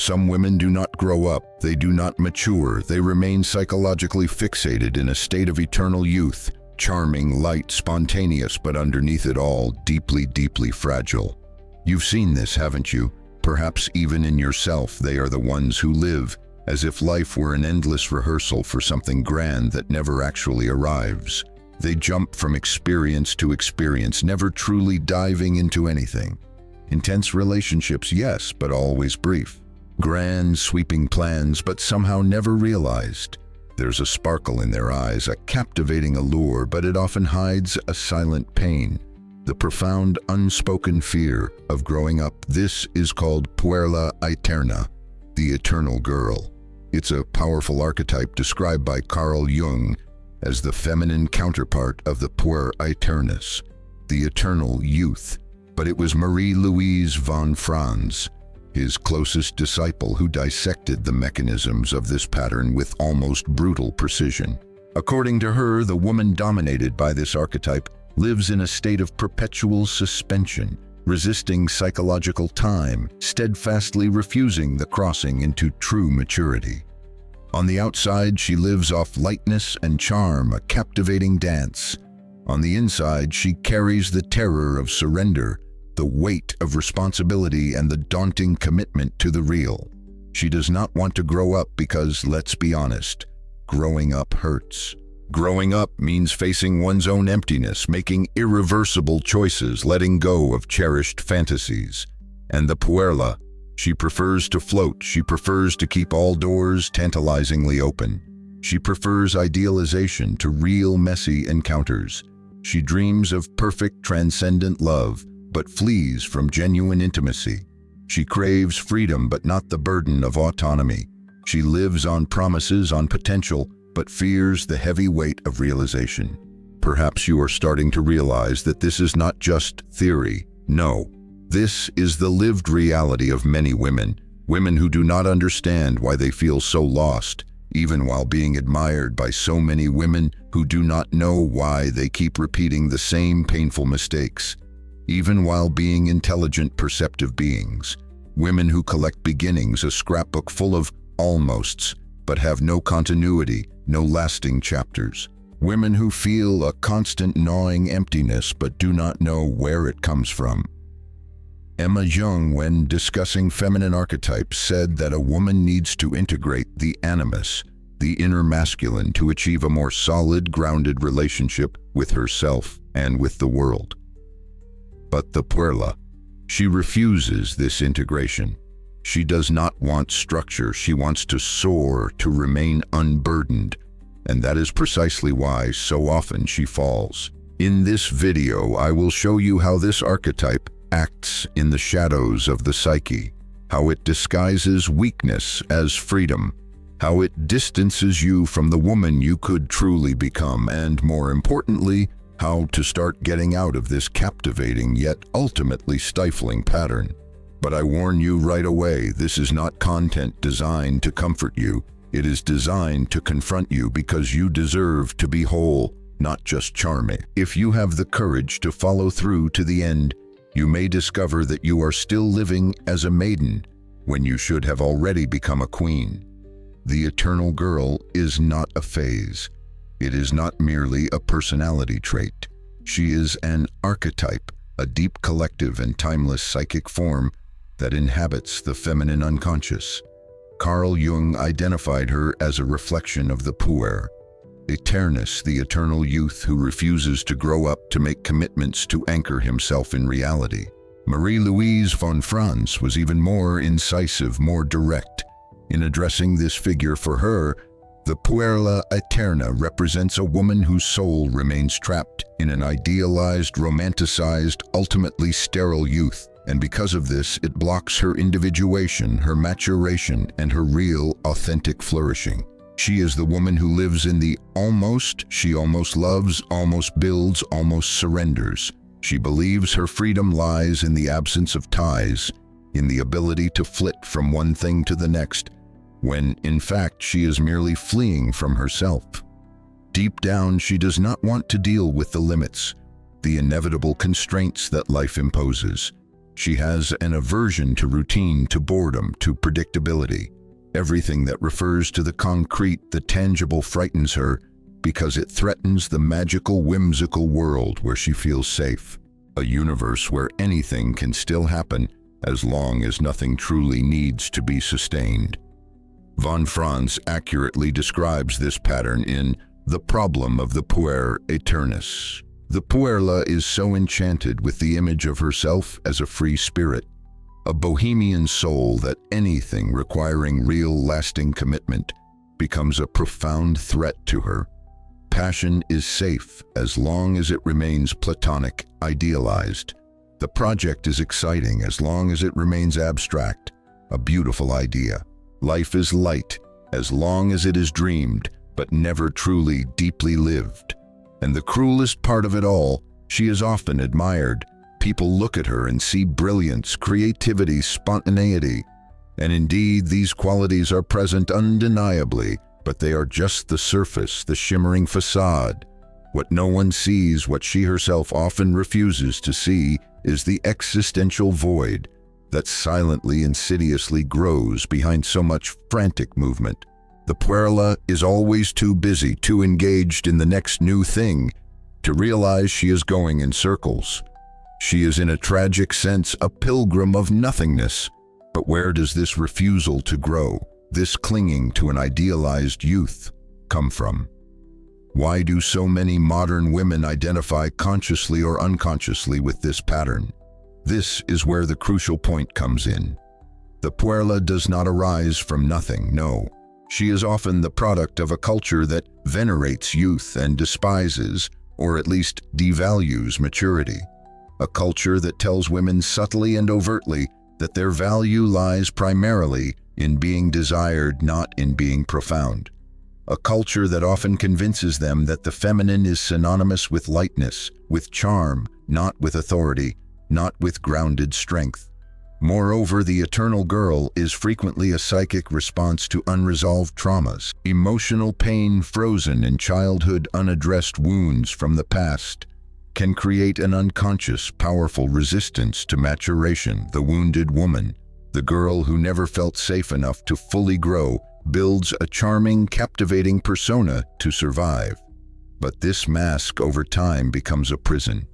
Some women do not grow up, they do not mature, they remain psychologically fixated in a state of eternal youth, charming, light, spontaneous, but underneath it all, deeply, deeply fragile. You've seen this, haven't you? Perhaps even in yourself, they are the ones who live as if life were an endless rehearsal for something grand that never actually arrives. They jump from experience to experience, never truly diving into anything. Intense relationships, yes, but always brief. Grand, sweeping plans, but somehow never realized. There's a sparkle in their eyes, a captivating allure, but it often hides a silent pain. The profound, unspoken fear of growing up. This is called Puerla Aeterna, the eternal girl. It's a powerful archetype described by Carl Jung as the feminine counterpart of the Puer Aeternus, the eternal youth. But it was Marie-Louise von Franz, his closest disciple, who dissected the mechanisms of this pattern with almost brutal precision. According to her, the woman dominated by this archetype lives in a state of perpetual suspension, resisting psychological time, steadfastly refusing the crossing into true maturity. On the outside, she lives off lightness and charm, a captivating dance. On the inside, she carries the terror of surrender, the weight of responsibility, and the daunting commitment to the real. She does not want to grow up because, let's be honest, growing up hurts. Growing up means facing one's own emptiness, making irreversible choices, letting go of cherished fantasies. And the Puerla, she prefers to float, she prefers to keep all doors tantalizingly open. She prefers idealization to real, messy encounters. She dreams of perfect, transcendent love, but flees from genuine intimacy. She craves freedom, but not the burden of autonomy. She lives on promises, on potential, but fears the heavy weight of realization. Perhaps you are starting to realize that this is not just theory. No, this is the lived reality of many women, women who do not understand why they feel so lost, even while being admired by so many women who do not know why they keep repeating the same painful mistakes. Even while being intelligent, perceptive beings, women who collect beginnings, a scrapbook full of almosts, but have no continuity, no lasting chapters. Women who feel a constant gnawing emptiness but do not know where it comes from. Jung, when discussing feminine archetypes, said that a woman needs to integrate the animus, the inner masculine, to achieve a more solid, grounded relationship with herself and with the world. But the Puerla, she refuses this integration. She does not want structure, she wants to soar, to remain unburdened, and that is precisely why so often she falls. In this video, I will show you how this archetype acts in the shadows of the psyche, how it disguises weakness as freedom, how it distances you from the woman you could truly become, and more importantly, how to start getting out of this captivating yet ultimately stifling pattern. But I warn you right away, this is not content designed to comfort you. It is designed to confront you because you deserve to be whole, not just charming. If you have the courage to follow through to the end, you may discover that you are still living as a maiden when you should have already become a queen. The eternal girl is not a phase. It is not merely a personality trait. She is an archetype, a deep collective and timeless psychic form that inhabits the feminine unconscious. Carl Jung identified her as a reflection of the Puer Aeternus, the eternal youth who refuses to grow up to make commitments to anchor himself in reality. Marie-Louise von Franz was even more incisive, more direct in addressing this figure. For her, the Puerla Aeterna represents a woman whose soul remains trapped in an idealized, romanticized, ultimately sterile youth. And because of this, it blocks her individuation, her maturation, and her real, authentic flourishing. She is the woman who lives in the almost. She almost loves, almost builds, almost surrenders. She believes her freedom lies in the absence of ties, in the ability to flit from one thing to the next, when, in fact, she is merely fleeing from herself. Deep down, she does not want to deal with the limits, the inevitable constraints that life imposes. She has an aversion to routine, to boredom, to predictability. Everything that refers to the concrete, the tangible, frightens her because it threatens the magical, whimsical world where she feels safe. A universe where anything can still happen as long as nothing truly needs to be sustained. Von Franz accurately describes this pattern in The Problem of the Puerla Aeterna. The Puerla is so enchanted with the image of herself as a free spirit, a bohemian soul, that anything requiring real, lasting commitment becomes a profound threat to her. Passion is safe as long as it remains platonic, idealized. The project is exciting as long as it remains abstract, a beautiful idea. Life is light as long as it is dreamed, but never truly deeply lived. And the cruelest part of it all, she is often admired. People look at her and see brilliance, creativity, spontaneity. And indeed, these qualities are present undeniably, but they are just the surface, the shimmering facade. What no one sees, what she herself often refuses to see, is the existential void that silently, insidiously grows behind so much frantic movement. The Puerla is always too busy, too engaged in the next new thing, to realize she is going in circles. She is, in a tragic sense, a pilgrim of nothingness. But where does this refusal to grow, this clinging to an idealized youth, come from? Why do so many modern women identify consciously or unconsciously with this pattern? This is where the crucial point comes in. The Puerla does not arise from nothing, no. She is often the product of a culture that venerates youth and despises, or at least devalues, maturity. A culture that tells women subtly and overtly that their value lies primarily in being desired, not in being profound. A culture that often convinces them that the feminine is synonymous with lightness, with charm, not with authority, not with grounded strength. Moreover, the eternal girl is frequently a psychic response to unresolved traumas, emotional pain frozen in childhood, unaddressed wounds from the past, can create an unconscious, powerful resistance to maturation. The wounded woman, the girl who never felt safe enough to fully grow, builds a charming, captivating persona to survive. But this mask over time becomes a prison.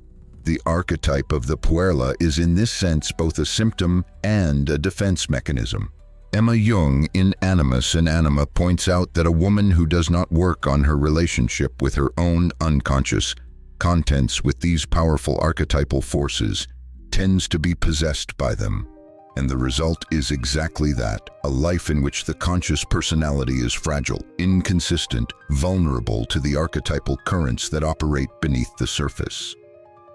The archetype of the Puerla is in this sense both a symptom and a defense mechanism. Emma Jung in Animus and Anima points out that a woman who does not work on her relationship with her own unconscious contents with these powerful archetypal forces tends to be possessed by them. And the result is exactly that, a life in which the conscious personality is fragile, inconsistent, vulnerable to the archetypal currents that operate beneath the surface.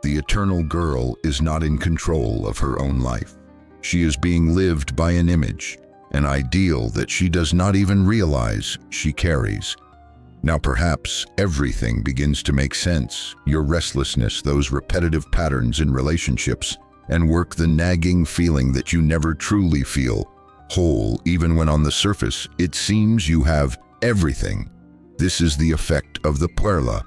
The eternal girl is not in control of her own life. She is being lived by an image, an ideal that she does not even realize she carries. Now perhaps everything begins to make sense. Your restlessness, those repetitive patterns in relationships, and work the nagging feeling that you never truly feel whole, even when on the surface it seems you have everything. This is the effect of the Puerla.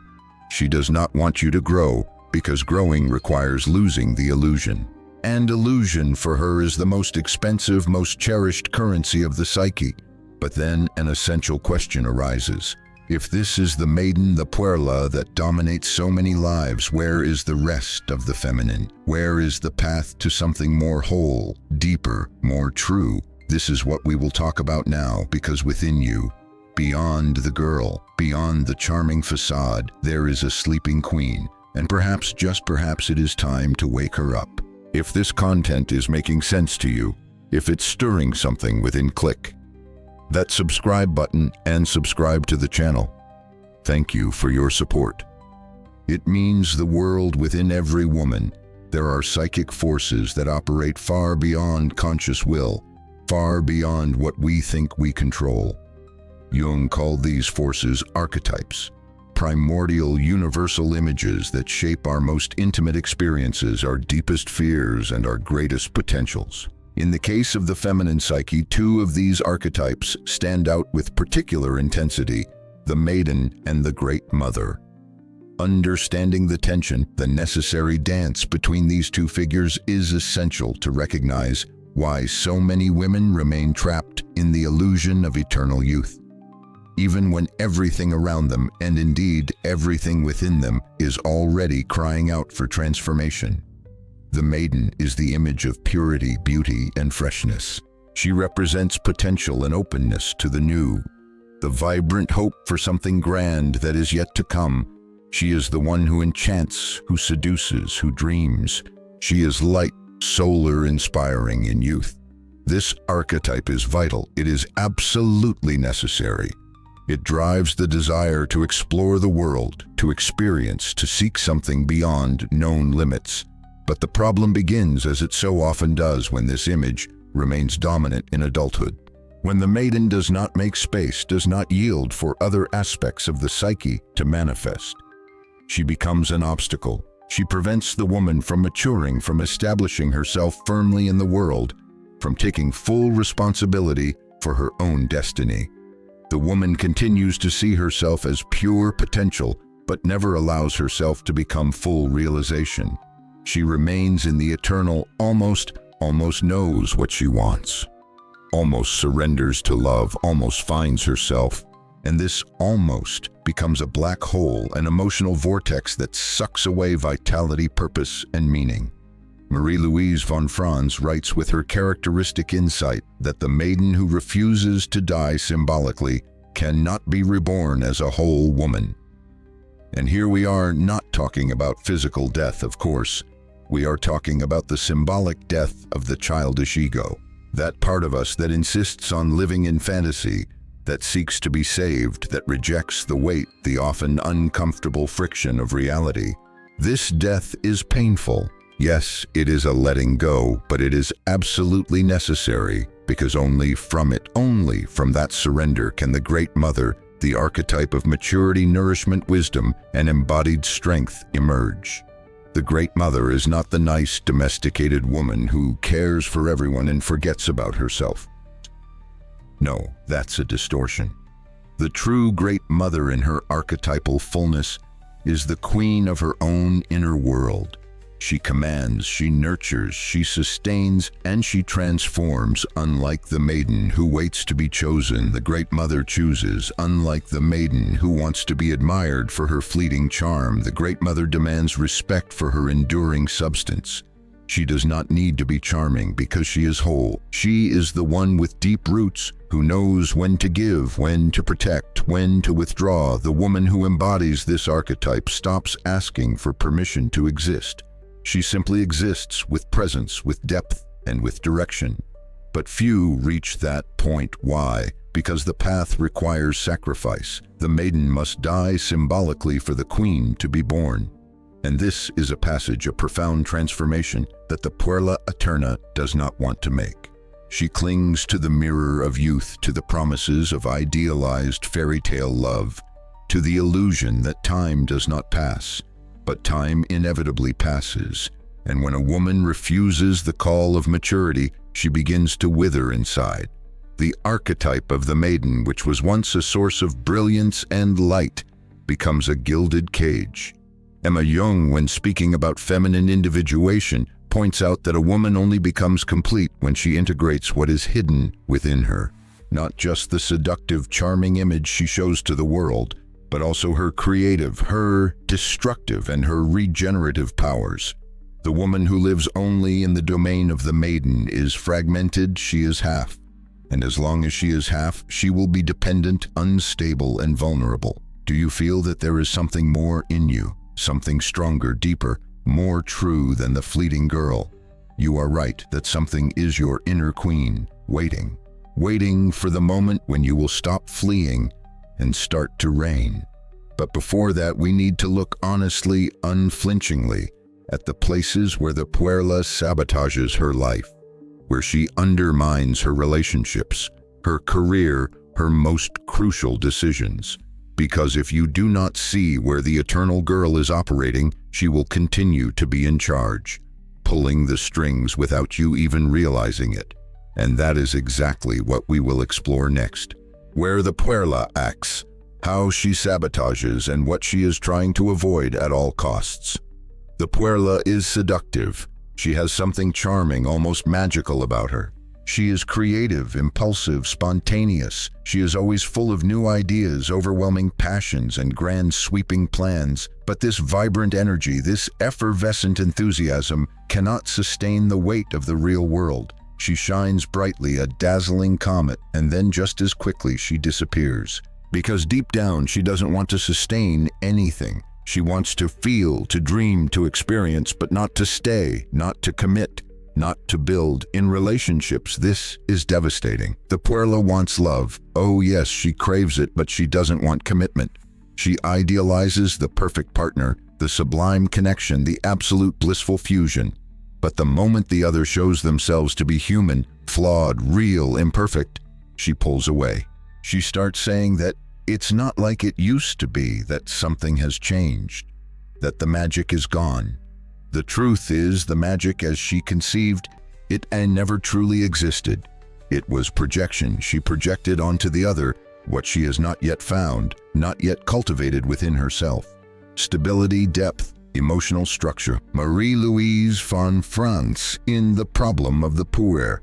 She does not want you to grow, because growing requires losing the illusion. And illusion for her is the most expensive, most cherished currency of the psyche. But then an essential question arises. If this is the maiden, the Puerla, that dominates so many lives, where is the rest of the feminine? Where is the path to something more whole, deeper, more true? This is what we will talk about now, because within you, beyond the girl, beyond the charming facade, there is a sleeping queen. And perhaps, just perhaps, it is time to wake her up. If this content is making sense to you, if it's stirring something within, click that subscribe button and subscribe to the channel. Thank you for your support. It means the world within every woman. There are psychic forces that operate far beyond conscious will, far beyond what we think we control. Jung called these forces archetypes, primordial universal images that shape our most intimate experiences, our deepest fears, and our greatest potentials. In the case of the feminine psyche, two of these archetypes stand out with particular intensity: the maiden and the great mother. Understanding the tension, the necessary dance between these two figures is essential to recognize why so many women remain trapped in the illusion of eternal youth, even when everything around them, and indeed everything within them, is already crying out for transformation. The maiden is the image of purity, beauty, and freshness. She represents potential and openness to the new, the vibrant hope for something grand that is yet to come. She is the one who enchants, who seduces, who dreams. She is light, solar, inspiring in youth. This archetype is vital. It is absolutely necessary. It drives the desire to explore the world, to experience, to seek something beyond known limits. But the problem begins, as it so often does, when this image remains dominant in adulthood. When the maiden does not make space, does not yield for other aspects of the psyche to manifest. She becomes an obstacle. She prevents the woman from maturing, from establishing herself firmly in the world, from taking full responsibility for her own destiny. The woman continues to see herself as pure potential, but never allows herself to become full realization. She remains in the eternal almost knows what she wants, almost surrenders to love, almost finds herself, and this almost becomes a black hole, an emotional vortex that sucks away vitality, purpose, and meaning. Marie-Louise von Franz writes with her characteristic insight that the maiden who refuses to die symbolically cannot be reborn as a whole woman. And here we are not talking about physical death, of course. We are talking about the symbolic death of the childish ego, that part of us that insists on living in fantasy, that seeks to be saved, that rejects the weight, the often uncomfortable friction of reality. This death is painful. Yes, it is a letting go, but it is absolutely necessary, because only from that surrender can the Great Mother, the archetype of maturity, nourishment, wisdom, and embodied strength, emerge. The Great Mother is not the nice, domesticated woman who cares for everyone and forgets about herself. No, that's a distortion. The true Great Mother in her archetypal fullness is the queen of her own inner world. She commands, she nurtures, she sustains, and she transforms. Unlike the maiden who waits to be chosen, the Great Mother chooses. Unlike the maiden who wants to be admired for her fleeting charm, the Great Mother demands respect for her enduring substance. She does not need to be charming because she is whole. She is the one with deep roots who knows when to give, when to protect, when to withdraw. The woman who embodies this archetype stops asking for permission to exist. She simply exists with presence, with depth, and with direction. But few reach that point. Why? Because the path requires sacrifice. The maiden must die symbolically for the queen to be born. And this is a passage of profound transformation that the Puerla Aeterna does not want to make. She clings to the mirror of youth, to the promises of idealized fairy tale love, to the illusion that time does not pass. But time inevitably passes, and when a woman refuses the call of maturity, she begins to wither inside. The archetype of the maiden, which was once a source of brilliance and light, becomes a gilded cage. Jung, when speaking about feminine individuation, points out that a woman only becomes complete when she integrates what is hidden within her, not just the seductive, charming image she shows to the world, but also her creative, her destructive, and her regenerative powers. The woman who lives only in the domain of the maiden is fragmented, she is half. And as long as she is half, she will be dependent, unstable, and vulnerable. Do you feel that there is something more in you, something stronger, deeper, more true than the fleeting girl? You are right that something is your inner queen, waiting for the moment when you will stop fleeing and start to reign. But before that, we need to look honestly, unflinchingly, at the places where the Puerla sabotages her life, where she undermines her relationships, her career, her most crucial decisions. Because if you do not see where the eternal girl is operating, she will continue to be in charge, pulling the strings without you even realizing it. And that is exactly what we will explore next. Where the Puerla acts, how she sabotages, and what she is trying to avoid at all costs. The Puerla is seductive. She has something charming, almost magical about her. She is creative, impulsive, spontaneous. She is always full of new ideas, overwhelming passions, and grand sweeping plans. But this vibrant energy, this effervescent enthusiasm, cannot sustain the weight of the real world. She shines brightly, a dazzling comet, and then just as quickly she disappears. Because deep down, she doesn't want to sustain anything. She wants to feel, to dream, to experience, but not to stay, not to commit, not to build. In relationships, this is devastating. The Puerla wants love. Oh yes, she craves it, but she doesn't want commitment. She idealizes the perfect partner, the sublime connection, the absolute blissful fusion. But the moment the other shows themselves to be human, flawed, real, imperfect, she pulls away. She starts saying that it's not like it used to be, that something has changed, that the magic is gone. The truth is, the magic as she conceived it and never truly existed. It was projection. She projected onto the other what she has not yet found, not yet cultivated within herself. Stability, depth, emotional structure. Marie-Louise von Franz, in The Problem of the Puerla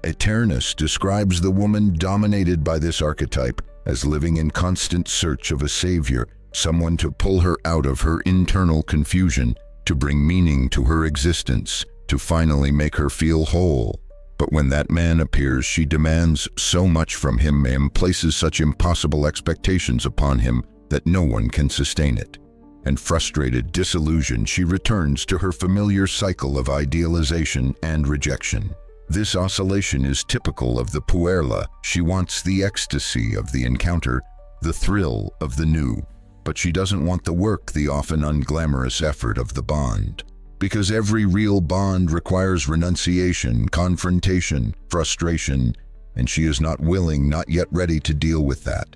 Aeterna, describes the woman dominated by this archetype as living in constant search of a savior, someone to pull her out of her internal confusion, to bring meaning to her existence, to finally make her feel whole. But when that man appears, she demands so much from him and places such impossible expectations upon him that no one can sustain it. And frustrated, disillusioned, she returns to her familiar cycle of idealization and rejection. This oscillation is typical of the Puerla. She wants the ecstasy of the encounter, the thrill of the new. But she doesn't want the work, the often unglamorous effort of the bond. Because every real bond requires renunciation, confrontation, frustration, and she is not willing, not yet ready to deal with that.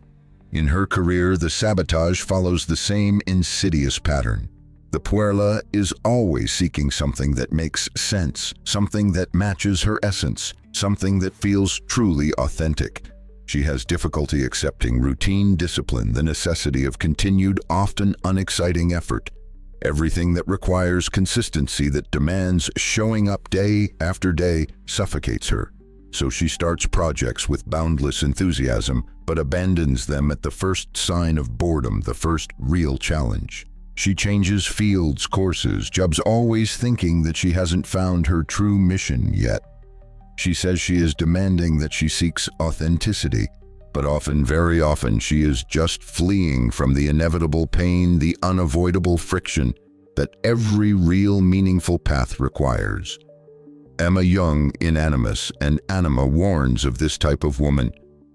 In her career, the Sabotage follows the same insidious pattern. The Puerla is always seeking something that makes sense, something that matches her essence, something that feels truly authentic. She has difficulty accepting routine, discipline, the necessity of continued, often unexciting effort. Everything that requires consistency, that demands showing up day after day, suffocates her. So she starts projects with boundless enthusiasm, but abandons them at the first sign of boredom, the first real challenge. She changes fields, courses, jobs, always thinking that she hasn't found her true mission yet. She says she is demanding, that she seeks authenticity, but often, very often, she is just fleeing from the inevitable pain, the unavoidable friction that every real meaningful path requires. Jung in Animus and Anima warns of this type of woman,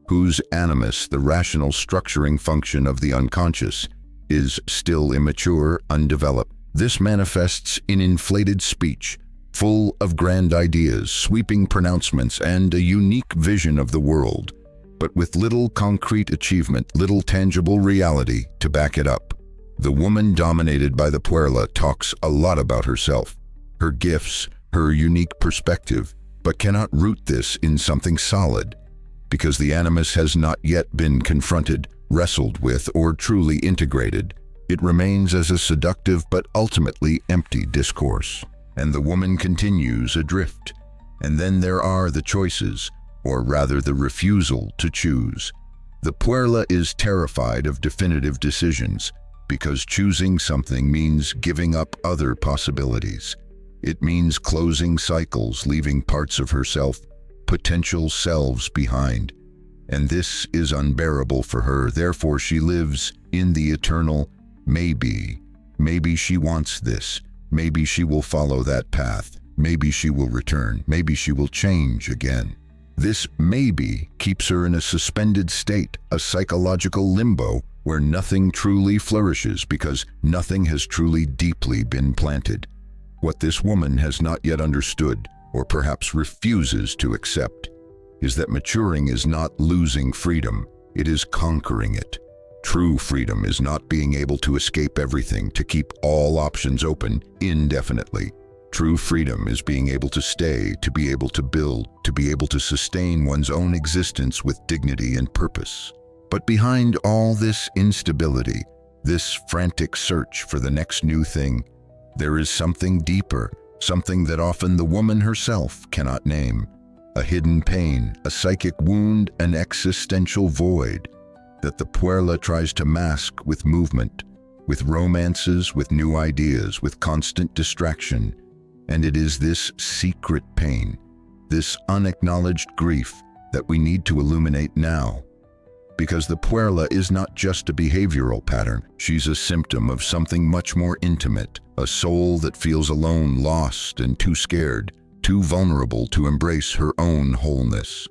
whose animus, the rational structuring function of the unconscious, is still immature, undeveloped. This manifests in inflated speech, full of grand ideas, sweeping pronouncements, and a unique vision of the world, but with little concrete achievement, little tangible reality to back it up. The woman dominated by the Puerla talks a lot about herself, her gifts, her unique perspective, but cannot root this in something solid, because the animus has not yet been confronted, wrestled with, or truly integrated. It remains as a seductive but ultimately empty discourse. And the woman continues adrift. And then there are the choices, or rather the refusal to choose. The Puerla is terrified of definitive decisions, because choosing something means giving up other possibilities. It means closing cycles, leaving parts of herself, potential selves behind. And this is unbearable for her. Therefore, she lives in the eternal maybe. Maybe she wants this. Maybe she will follow that path. Maybe she will return. Maybe she will change again. This maybe keeps her in a suspended state, a psychological limbo where nothing truly flourishes because nothing has truly deeply been planted. What this woman has not yet understood, or perhaps refuses to accept, is that maturing is not losing freedom, it is conquering it. True freedom is not being able to escape everything, to keep all options open indefinitely. True freedom is being able to stay, to be able to build, to be able to sustain one's own existence with dignity and purpose. But behind all this instability, this frantic search for the next new thing, there is something deeper, something that often the woman herself cannot name. A hidden pain, a psychic wound, an existential void that the Puerla tries to mask with movement, with romances, with new ideas, with constant distraction. And it is this secret pain, this unacknowledged grief that we need to illuminate now. Because the Puerla is not just a behavioral pattern, she's a symptom of something much more intimate, a soul that feels alone, lost, and too scared, too vulnerable to embrace her own wholeness.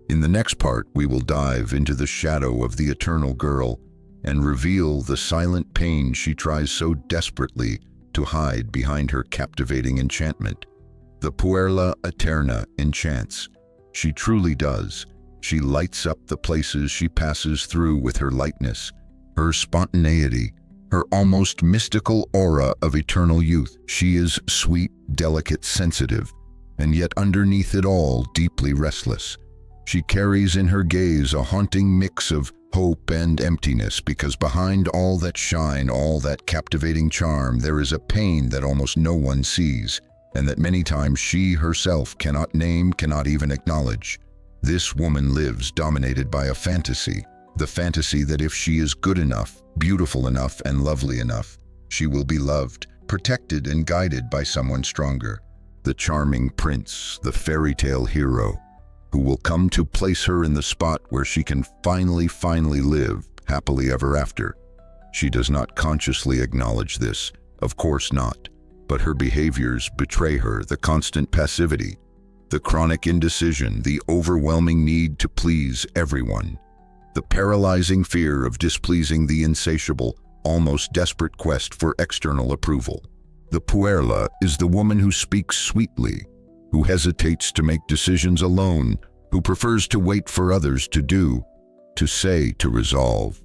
In the next part, we will dive into the shadow of the eternal girl and reveal the silent pain she tries so desperately to hide behind her captivating enchantment. The Puerla Aeterna enchants. She truly does. She lights up the places she passes through with her lightness, her spontaneity, her almost mystical aura of eternal youth. She is sweet, delicate, sensitive, and yet underneath it all, deeply restless. She carries in her gaze a haunting mix of hope and emptiness, because behind all that shine, all that captivating charm, there is a pain that almost no one sees, and that many times she herself cannot name, cannot even acknowledge. This woman lives dominated by a fantasy, the fantasy that if she is good enough, beautiful enough, and lovely enough, she will be loved, protected, and guided by someone stronger. The charming prince, the fairy tale hero, who will come to place her in the spot where she can finally live happily ever after. She does not consciously acknowledge this, of course not, but her behaviors betray her, the constant passivity, the chronic indecision, the overwhelming need to please everyone, the paralyzing fear of displeasing, the insatiable, almost desperate quest for external approval. The Puerla is the woman who speaks sweetly, who hesitates to make decisions alone, who prefers to wait for others to do, to say, to resolve.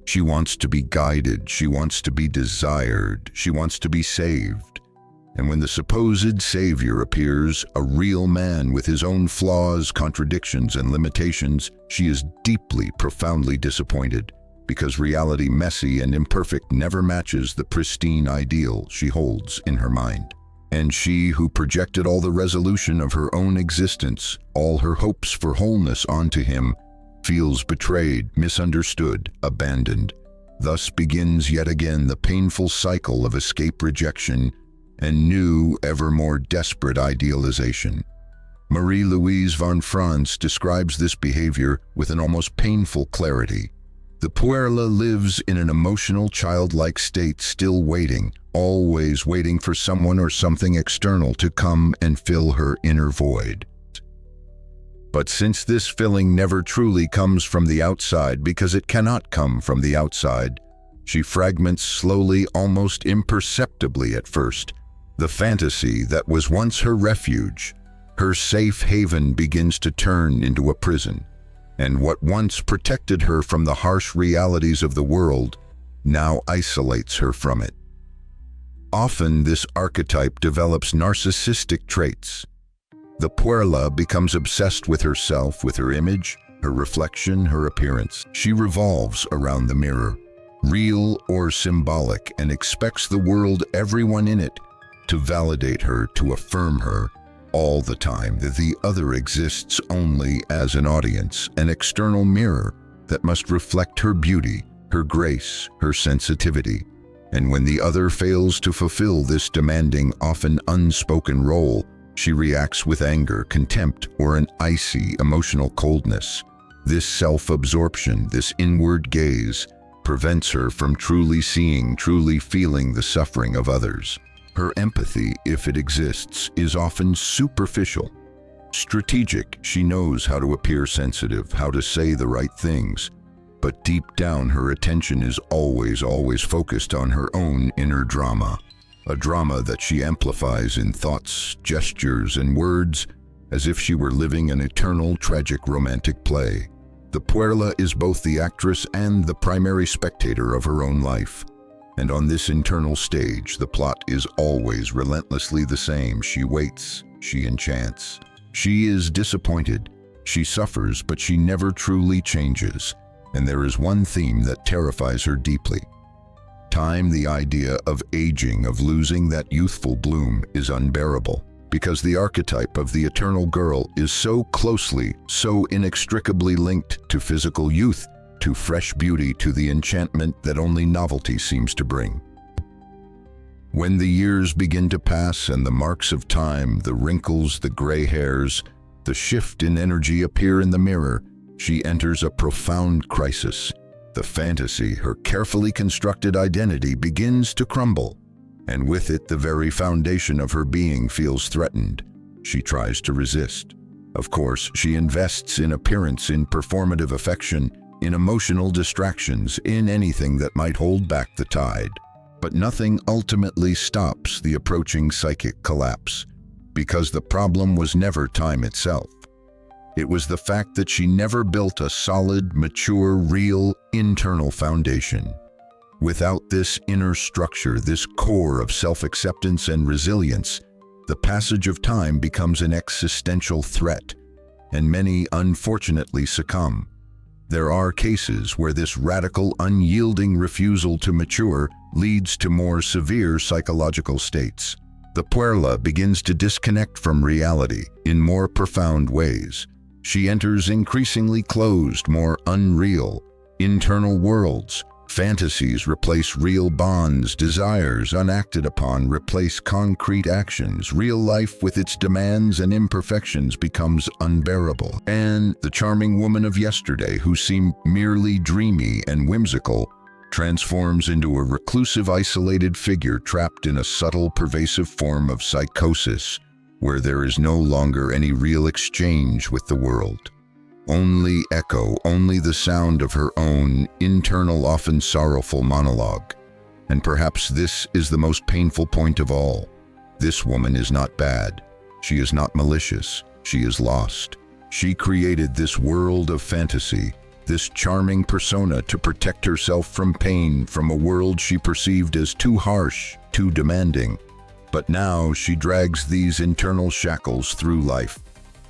She wants to be guided, she wants to be desired, she wants to be saved. And when the supposed savior appears, a real man with his own flaws, contradictions, and limitations, she is deeply, profoundly disappointed, because reality, messy and imperfect, never matches the pristine ideal she holds in her mind. And she who projected all the resolution of her own existence, all her hopes for wholeness onto him, feels betrayed, misunderstood, abandoned. Thus begins yet again the painful cycle of escape, rejection, and new, ever more desperate idealization. Marie-Louise von Franz describes this behavior with an almost painful clarity. The Puerla lives in an emotional, childlike state, still waiting, always waiting for someone or something external to come and fill her inner void. But since this filling never truly comes from the outside, because it cannot come from the outside, she fragments slowly, almost imperceptibly at first. The fantasy that was once her refuge, her safe haven, begins to turn into a prison. And what once protected her from the harsh realities of the world now isolates her from it. Often this archetype develops narcissistic traits. The Puerla becomes obsessed with herself, with her image, her reflection, her appearance. She revolves around the mirror, real or symbolic, and expects the world, everyone in it, to validate her, to affirm her, all the time, that the other exists only as an audience, an external mirror that must reflect her beauty, her grace, her sensitivity. And when the other fails to fulfill this demanding, often unspoken role, she reacts with anger, contempt, or an icy emotional coldness. This self-absorption, this inward gaze, prevents her from truly seeing, truly feeling the suffering of others. Her empathy, if it exists, is often superficial. Strategic, she knows how to appear sensitive, how to say the right things, but deep down her attention is always focused on her own inner drama, a drama that she amplifies in thoughts, gestures, and words, as if she were living an eternal, tragic romantic play. The Puerla is both the actress and the primary spectator of her own life. And on this internal stage, the plot is always relentlessly the same. She waits, she enchants. She is disappointed, she suffers, but she never truly changes. and there is one theme that terrifies her deeply. Time, the idea of aging, of losing that youthful bloom, is unbearable, because the archetype of the eternal girl is so closely, so inextricably linked to physical youth, to fresh beauty, to the enchantment that only novelty seems to bring. When the years begin to pass and the marks of time, the wrinkles, the gray hairs, the shift in energy appear in the mirror, she enters a profound crisis. The fantasy, her carefully constructed identity, begins to crumble, and with it the very foundation of her being feels threatened. She tries to resist. Of course, she invests in appearance, in performative affection, in emotional distractions, in anything that might hold back the tide. But nothing ultimately stops the approaching psychic collapse, because the problem was never time itself. It was the fact that she never built a solid, mature, real, internal foundation. Without this inner structure, this core of self-acceptance and resilience, the passage of time becomes an existential threat, and many unfortunately succumb. There are cases where this radical, unyielding refusal to mature leads to more severe psychological states. The Puerla begins to disconnect from reality in more profound ways. She enters increasingly closed, more unreal, internal worlds. Fantasies replace real bonds, desires unacted upon replace concrete actions. Real life with its demands and imperfections becomes unbearable. And the charming woman of yesterday, who seemed merely dreamy and whimsical, transforms into a reclusive, isolated figure trapped in a subtle, pervasive form of psychosis, where there is no longer any real exchange with the world. Only echo, only the sound of her own internal, often sorrowful monologue. And perhaps this is the most painful point of all. This woman is not bad. She is not malicious. She is lost. She created this world of fantasy, this charming persona, to protect herself from pain, from a world she perceived as too harsh, too demanding. But now she drags these internal shackles through life,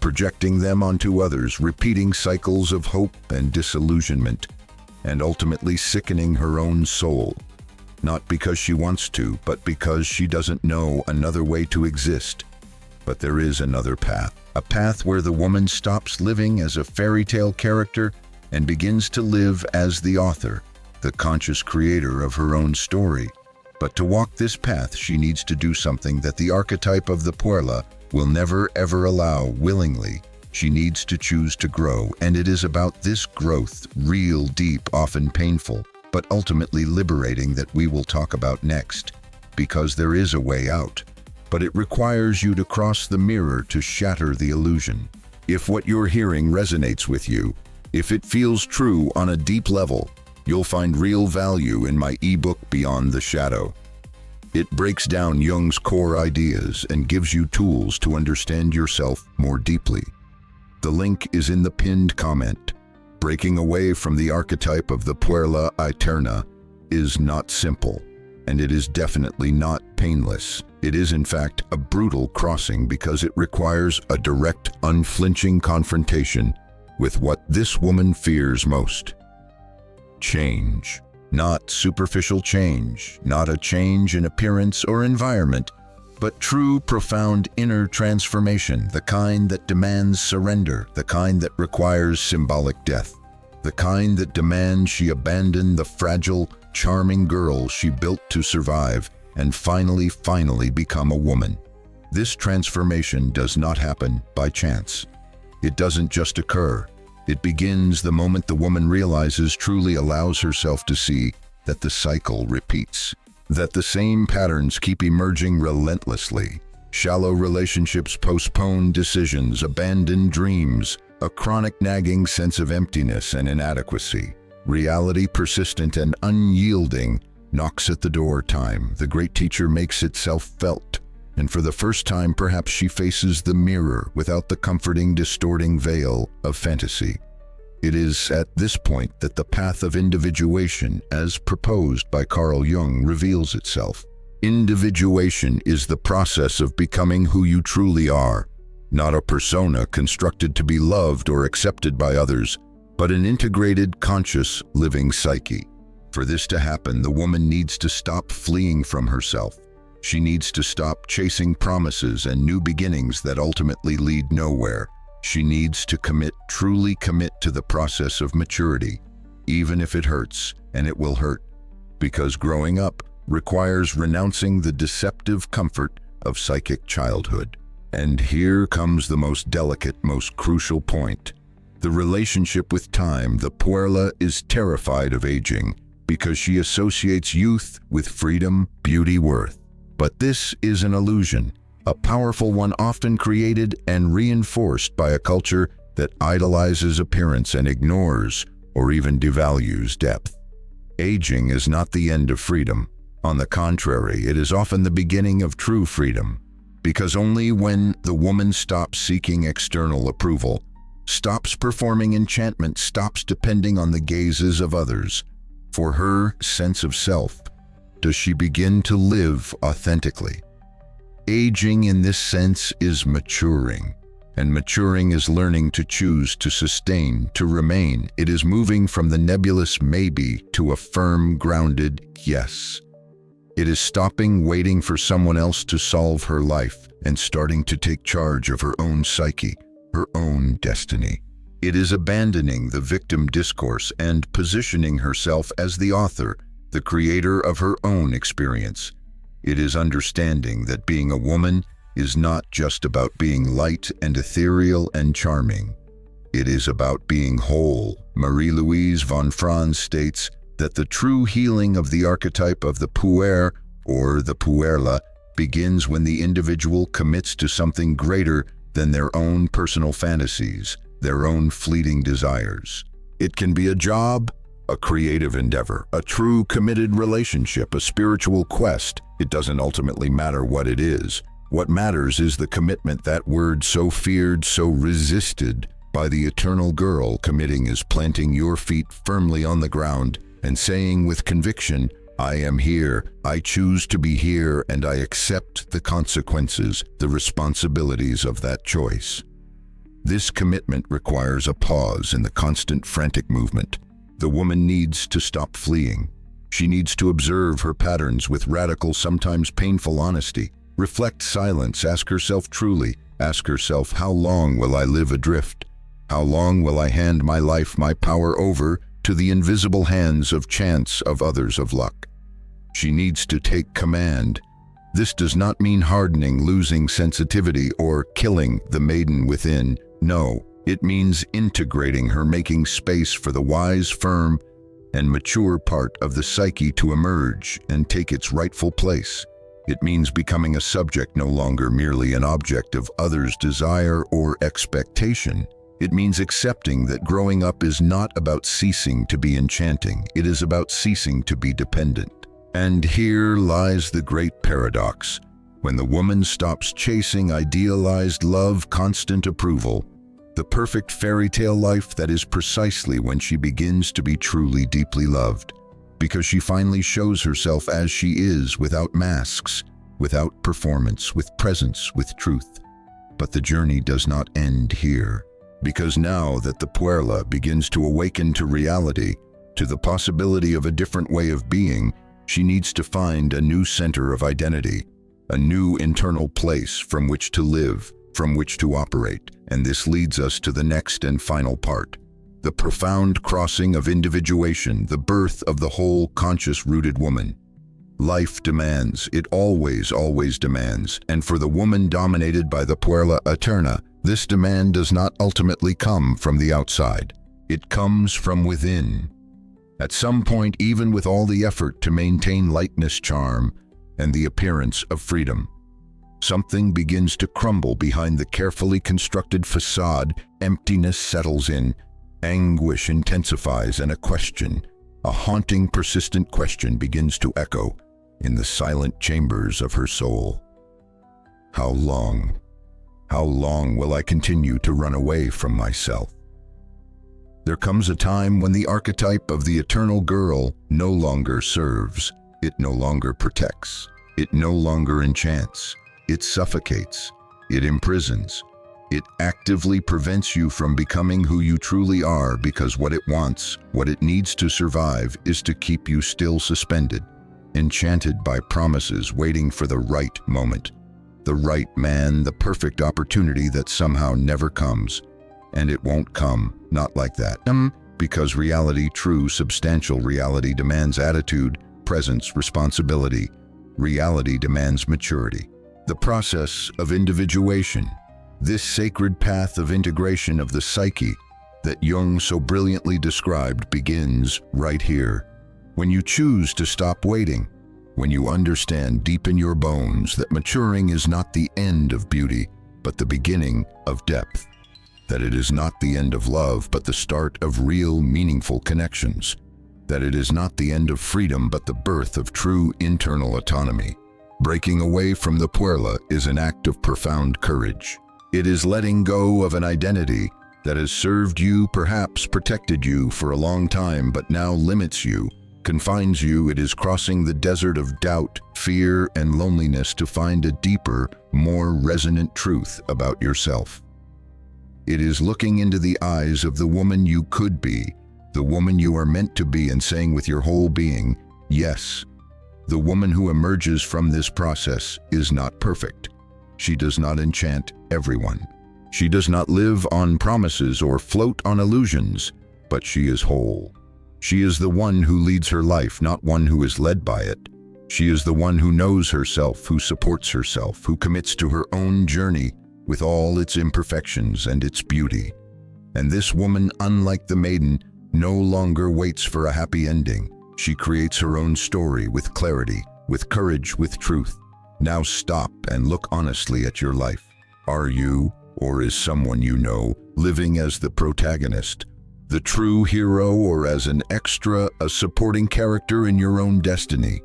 projecting them onto others, repeating cycles of hope and disillusionment, and ultimately sickening her own soul. Not because she wants to, but because she doesn't know another way to exist. But there is another path, a path where the woman stops living as a fairy tale character and begins to live as the author, the conscious creator of her own story. But to walk this path, she needs to do something that the archetype of the Puerla will never ever allow willingly. She needs to choose to grow, and it is about this growth, real, deep, often painful, but ultimately liberating, that we will talk about next. Because there is a way out, but it requires you to cross the mirror to shatter the illusion. If what you're hearing resonates with you, if it feels true on a deep level, you'll find real value in my ebook Beyond the Shadow. It breaks down Jung's core ideas and gives you tools to understand yourself more deeply. The link is in the pinned comment. Breaking away from the archetype of the Puerla Aeterna is not simple, and it is definitely not painless. It is in fact a brutal crossing because it requires a direct, unflinching confrontation with what this woman fears most. Change. Not superficial change, not a change in appearance or environment, but true, profound inner transformation, the kind that demands surrender, the kind that requires symbolic death, the kind that demands she abandon the fragile, charming girl she built to survive and finally become a woman. This transformation does not happen by chance. It doesn't just occur. It begins the moment the woman realizes, truly allows herself to see, that the cycle repeats, that the same patterns keep emerging relentlessly. Shallow relationships, postponed decisions, abandoned dreams, a chronic nagging sense of emptiness and inadequacy. Reality, persistent and unyielding, knocks at the door. Time, the great teacher, makes itself felt. And for the first time, perhaps she faces the mirror without the comforting, distorting veil of fantasy. It is at this point that the path of individuation, as proposed by Carl Jung, reveals itself. Individuation is the process of becoming who you truly are, not a persona constructed to be loved or accepted by others, but an integrated, conscious, living psyche. For this to happen, the woman needs to stop fleeing from herself. She needs to stop chasing promises and new beginnings that ultimately lead nowhere. She needs to truly commit to the process of maturity, even if it hurts, and it will hurt, because growing up requires renouncing the deceptive comfort of psychic childhood. And here comes the most delicate, most crucial point. The relationship with time. The Puerla is terrified of aging because she associates youth with freedom, beauty, worth. But this is an illusion, a powerful one often created and reinforced by a culture that idolizes appearance and ignores or even devalues depth. Aging is not the end of freedom. On the contrary, it is often the beginning of true freedom, because only when the woman stops seeking external approval, stops performing enchantment, stops depending on the gazes of others for her sense of self, does she begin to live authentically. Aging in this sense is maturing, and maturing is learning to choose, to sustain, to remain. It is moving from the nebulous maybe to a firm, grounded yes. It is stopping waiting for someone else to solve her life and starting to take charge of her own psyche, her own destiny. It is abandoning the victim discourse and positioning herself as the author, the creator of her own experience. It is understanding that being a woman is not just about being light and ethereal and charming. It is about being whole. Marie-Louise von Franz states that the true healing of the archetype of the puer, or the puerla, begins when the individual commits to something greater than their own personal fantasies, their own fleeting desires. It can be a job, a creative endeavor, a true committed relationship, a spiritual quest. It doesn't ultimately matter what it is. What matters is the commitment. That word so feared, so resisted by the eternal girl. Committing is planting your feet firmly on the ground and saying with conviction, I am here, I choose to be here, and I accept the consequences, the responsibilities of that choice. This commitment requires a pause in the constant frantic movement. The woman needs to stop fleeing. She needs to observe her patterns with radical, sometimes painful honesty. Reflect silence, ask herself truly, ask herself, how long will I live adrift? How long will I hand my life, my power over to the invisible hands of chance, of others, of luck? She needs to take command. This does not mean hardening, losing sensitivity, or killing the maiden within. No, it means integrating her, making space for the wise, firm, and mature part of the psyche to emerge and take its rightful place. It means becoming a subject, no longer merely an object of others' desire or expectation. It means accepting that growing up is not about ceasing to be enchanting. It is about ceasing to be dependent. And here lies the great paradox. When the woman stops chasing idealized love, constant approval, the perfect fairy tale life, that is precisely when she begins to be truly deeply loved, because she finally shows herself as she is, without masks, without performance, with presence, with truth. But the journey does not end here, because now that the Puerla begins to awaken to reality, to the possibility of a different way of being, she needs to find a new center of identity, a new internal place from which to live, from which to operate. And this leads us to the next and final part, the profound crossing of individuation, the birth of the whole conscious-rooted woman. Life demands, it always demands, and for the woman dominated by the Puerla Aeterna, this demand does not ultimately come from the outside. It comes from within. At some point, even with all the effort to maintain lightness, charm, and the appearance of freedom, something begins to crumble behind the carefully constructed facade. Emptiness settles in, anguish intensifies, and a question, a haunting, persistent question, begins to echo in the silent chambers of her soul. How long? How long will I continue to run away from myself? There comes a time when the archetype of the eternal girl no longer serves, it no longer protects, it no longer enchants. It suffocates, it imprisons, It actively prevents you from becoming who you truly are because what it wants, what it needs to survive, is to keep you still suspended, enchanted by promises waiting for the right moment. The right man, the perfect opportunity that somehow never comes. And it won't come, not like that. Because reality, true, substantial reality, demands attitude, presence, responsibility. Reality demands maturity. The process of individuation, this sacred path of integration of the psyche that Jung so brilliantly described, begins right here. When you choose to stop waiting, when you understand deep in your bones that maturing is not the end of beauty, but the beginning of depth. That it is not the end of love, but the start of real, meaningful connections. That it is not the end of freedom, but the birth of true internal autonomy. Breaking away from the Puerla is an act of profound courage. It is letting go of an identity that has served you, perhaps protected you for a long time, but now limits you, confines you. It is crossing the desert of doubt, fear, and loneliness to find a deeper, more resonant truth about yourself. It is looking into the eyes of the woman you could be, the woman you are meant to be, and saying with your whole being, yes. The woman who emerges from this process is not perfect. She does not enchant everyone. She does not live on promises or float on illusions, but she is whole. She is the one who leads her life, not one who is led by it. She is the one who knows herself, who supports herself, who commits to her own journey with all its imperfections and its beauty. And this woman, unlike the maiden, no longer waits for a happy ending. She creates her own story with clarity, with courage, with truth. Now stop and look honestly at your life. Are you, or is someone you know, living as the protagonist, the true hero, or as an extra, a supporting character in your own destiny?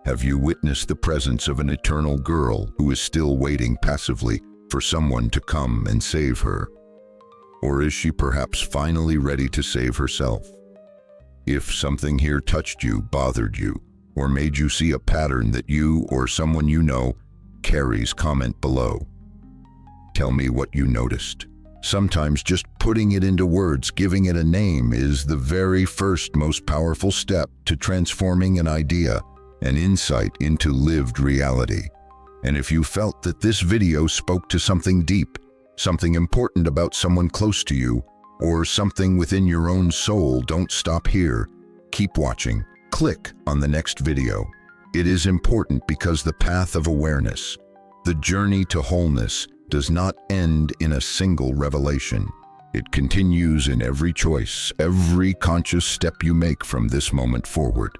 Have you witnessed the presence of an eternal girl who is still waiting passively for someone to come and save her? Or is she perhaps finally ready to save herself? If something here touched you, bothered you, or made you see a pattern that you or someone you know carries, comment below. Tell me what you noticed. Sometimes just putting it into words, giving it a name, is the very first most powerful step to transforming an idea, an insight, into lived reality. And if you felt that this video spoke to something deep, something important about someone close to you, or something within your own soul, don't stop here. Keep watching. Click on the next video. It is important because the path of awareness, the journey to wholeness, does not end in a single revelation. It continues in every choice, every conscious step you make from this moment forward.